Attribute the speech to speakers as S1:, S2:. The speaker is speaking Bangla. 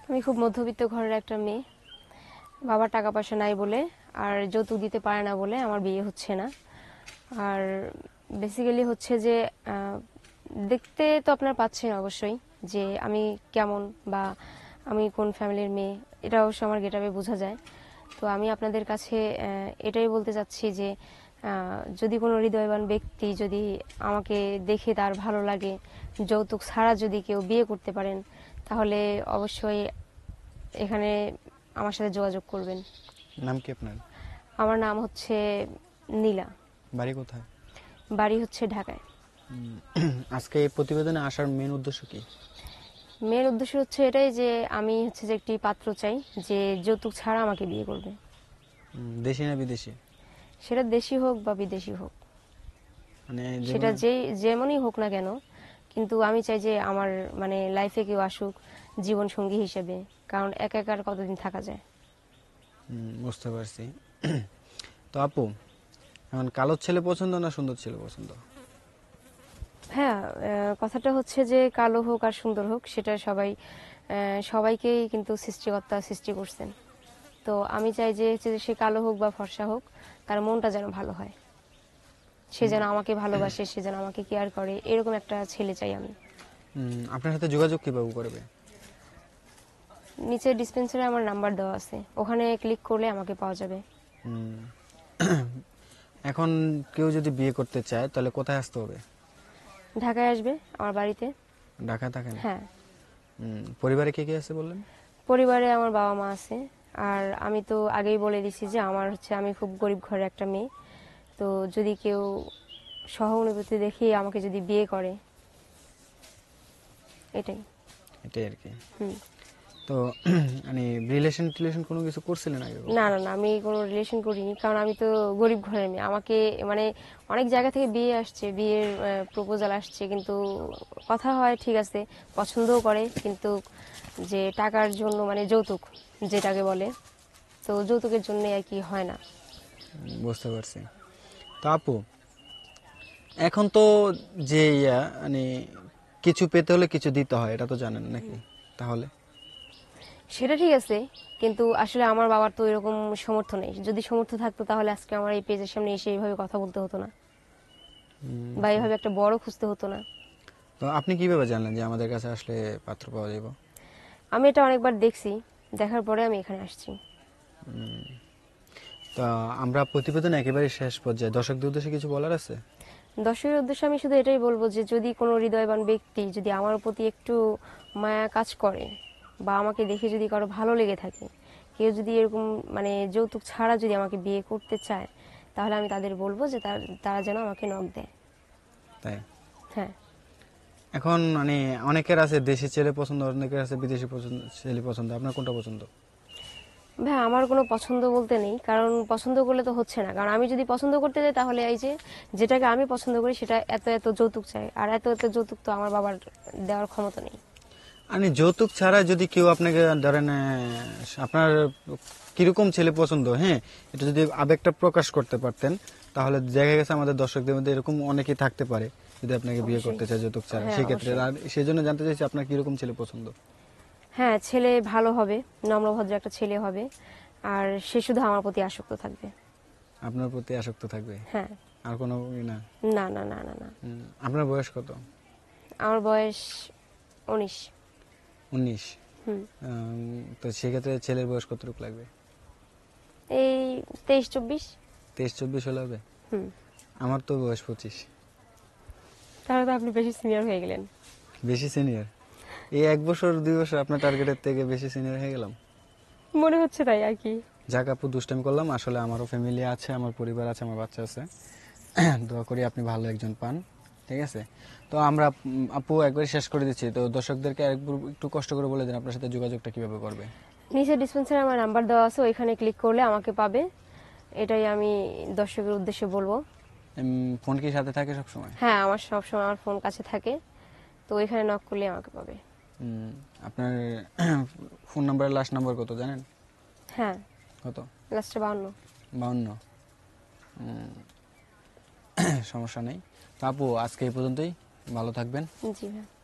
S1: আমি খুব মধ্যবিত্ত ঘরের একটা মেয়ে। বাবার টাকা পয়সা নাই বলে আর যৌতুক দিতে পারে না বলে আমার বিয়ে হচ্ছে না। আর বেসিক্যালি হচ্ছে যে দেখতে তো আপনারা পাচ্ছেন অবশ্যই যে আমি কেমন বা আমি কোন ফ্যামিলির মেয়ে, এটা অবশ্য আমার গেটআপে বোঝা যায়। তো আমি আপনাদের কাছে এটাই বলতে চাচ্ছি যে যদি কোনো হৃদয়বান ব্যক্তি যদি আমাকে দেখে তার ভালো লাগে, যৌতুক ছাড়া যদি কেউ বিয়ে করতে পারেন, তাহলে অবশ্যই এখানে আমার সাথে যোগাযোগ করবেন।
S2: নাম কি আপনার?
S1: আমার নাম হচ্ছে নীলা।
S2: বাড়ি কোথায়?
S1: বাড়ি হচ্ছে ঢাকায়।
S2: আজকে এই প্রতিবেদনে আসার মেন উদ্দেশ্য কি?
S1: মেয়ের উদ্দেশ্য হচ্ছে এটাই যে আমি হচ্ছে যে একটি পাত্র চাই যে যৌতুক ছাড়া আমাকে বিয়ে করবে।
S2: দেশি না বিদেশি?
S1: সেটা দেশি হোক বা বিদেশি হোক,
S2: মানে
S1: সেটা যেমনই হোক না কেন, কিন্তু আমি চাই যে আমার মানে লাইফে কেউ আসুক জীবন সঙ্গী হিসেবে, কারণ একা একা আর কতদিন থাকা যায়।
S2: বুঝতে পারছি। তো আপু, এখন কালো ছেলে পছন্দ না সুন্দর ছেলে পছন্দ?
S1: হ্যাঁ, কথাটা হচ্ছে যে কালো হোক আর সুন্দর হোক সেটা সবাইকেই কিন্তু সৃষ্টিকর্তা সৃষ্টি করছেন। তো আমি চাই যে হচ্ছে যে সে কালো হোক বা ফর্সা হোক, তার মনটা যেন ভালো হয়, সে যেন আমাকে ভালোবাসে, সে যেন আমাকে কেয়ার করে, এরকম একটা ছেলে চাই আমি।
S2: আপনার সাথে যোগাযোগ কিভাবে করবে?
S1: নিচে ডিসপেন্সারে আমার নাম্বার দেওয়া আছে, ওখানে ক্লিক করলে আমাকে পাওয়া যাবে।
S2: হুম, এখন কেউ যদি বিয়ে করতে চায় তাহলে কোথায় আসতে হবে?
S1: ঢাকায় আসবে আমার বাড়িতে।
S2: ঢাকায় থাকেন?
S1: হ্যাঁ,
S2: পরিবারে কে কে আছে বললেন?
S1: পরিবারে আমার বাবা মা আছে। আর আমি তো আগেই বলে দিছি যে আমি খুব গরিব ঘরের একটা মেয়ে। তো যদি কেউ সহানুভূতি দেখিয়ে আমাকে যদি বিয়ে করে, এটাই।
S2: এটাই আর কি।
S1: হুম।
S2: তো মানে রিলেশন কোনো কিছু করছিলেন আগে
S1: না
S2: কখনো?
S1: না না, আমি কোনো রিলেশন করিনি, কারণ আমি তো গরিব ঘরের মেয়ে। আমাকে মানে অনেক জায়গা থেকে বিয়ে আসছে, বিয়ের প্রপোজাল আসছে, কিন্তু কথা হয় ঠিক আছে, পছন্দও করে, কিন্তু যে টাকার জন্য মানে যৌতুক যেটাকে বলে, তো যৌতুকের জন্য আর কি হয় না।
S2: বুঝতে পারছি। তো আপু, এখন তো যে মানে কিছু পেতে হলে কিছু দিতে হয়, এটা তো জানেন নাকি? তাহলে
S1: সেটা ঠিক আছে, কিন্তু আসলে আমার বাবার তো এরকম সামর্থ্য নেই। যদি সামর্থ্য থাকতো তাহলে আজকে আমার এই পেজের সামনে এসে এইভাবে কথা বলতে হতো না, বা এইভাবে একটা বড় খুঁজতে হতো না।
S2: তো আপনি কিভাবে জানলেন যে আমাদের কাছে আসলে পাত্র পাওয়া যাবে?
S1: আমি এটা অনেকবার দেখছি, দেখার পরে আমি এখানে আসছি।
S2: তা আমরা প্রতিবেদন একেবারে শেষ পর্যায়ে, দর্শকদের উদ্দেশ্যে কিছু বলার আছে?
S1: দর্শকের উদ্দেশ্যে আমি শুধু এটাই বলবো যে যদি কোনো হৃদয়বান ব্যক্তি যদি আমার প্রতি একটু মায়া কাজ করে, বা আমাকে দেখে যদি কারো ভালো লেগে থাকে, কেউ যদি এরকম মানে যৌতুক ছাড়া যদি আমাকে বিয়ে করতে চায়, তাহলে আমি তাদের বলবো যে তারা যেন আমাকে নক দেয়।
S2: তাই?
S1: হ্যাঁ।
S2: এখন মানে অনেকের আছে দেশি ছেলে পছন্দ, অনেকের আছে বিদেশি ছেলে পছন্দ, আপনার কোনটা পছন্দ?
S1: ভাই, আমার কোনো পছন্দ বলতে নেই, কারণ পছন্দ করলে তো হচ্ছে না। কারণ আমি যদি পছন্দ করতে যাই তাহলে এই যে যেটাকে আমি পছন্দ করি সেটা এত এত যৌতুক চাই, আর এত এত যৌতুক তো আমার বাবার দেওয়ার ক্ষমতা নেই।
S2: মানে যৌতুক ছাড়া যদি কেউ আপনাকে ধরেন, আপনার কিরকম ছেলে পছন্দ, হ্যাঁ, এটা যদি আবেগটা প্রকাশ করতে পারতেন, তাহলে দেখা গেছে আমাদের দর্শকদের মধ্যে এরকম অনেকেই থাকতে পারে যদি আপনাকে বিয়ে
S1: অবশ্যই।
S2: করতে চায় যৌতুক ছাড়া,
S1: হ্যাঁ,
S2: সেক্ষেত্রে
S1: অবশ্যই।
S2: আর সেই জন্য জানতে চাইছি আপনার কিরকম ছেলে পছন্দ।
S1: হ্যাঁ, ছেলে ভালো হবে, নম্রভদ্র একটা ছেলে হবে, আর সে শুধু আমার প্রতি আসক্ত থাকবে।
S2: আপনার প্রতি আসক্ত থাকবে?
S1: হ্যাঁ।
S2: আর কোনো না?
S1: না না না না না।
S2: আপনার বয়স কত?
S1: আমার বয়স 19।
S2: 19?
S1: হুম।
S2: তো সেক্ষেত্রে ছেলের বয়স কতটুকু লাগবে?
S1: এই 23-24।
S2: 23-24 হলে হবে?
S1: হুম।
S2: আমার তো বয়স 25।
S1: তাহলে তো আপনি বেশি সিনিয়র হয়ে গেলেন।
S2: বেশি সিনিয়র? এই 1 বছর 2 বছর আপনার টার্গেটের থেকে বেশি সিনিয়র হয়ে গেলাম?
S1: মনে হচ্ছে তাই আর কি।
S2: যাক আপু, দুষ্টামি করলাম, আসলে আমারও ফ্যামিলি আছে, আমার পরিবার আছে, আমার বাচ্চা আছে। দোয়া করি আপনি ভালো একজন পান, ঠিক আছে? তো আমরা আপু একবারই শেষ করে দিচ্ছি, তো দর্শকদেরকে একটু কষ্ট করে বলে দিন আপনার সাথে যোগাযোগটা কিভাবে করবে।
S1: নিচে ডিসপেন্সারে আমার নাম্বার দেওয়া আছে, ওইখানে ক্লিক করলে আমাকে পাবে। এটাই আমি দর্শকের উদ্দেশ্যে বলবো।
S2: ফোন কি সাথে থাকে সবসময়?
S1: হ্যাঁ, আমার সবসময় আমার ফোন কাছে থাকে, তো ওইখানে নক করলে আমাকে পাবে।
S2: আপনার ফোন নাম্বারের লাস্ট নাম্বার কত জানেন?
S1: হ্যাঁ,
S2: কত?
S1: লাস্টে 52।
S2: 52? সমস্যা নেই। তো আপু, আজকে এই পর্যন্তই, ভালো থাকবেন।
S1: জি ভাই।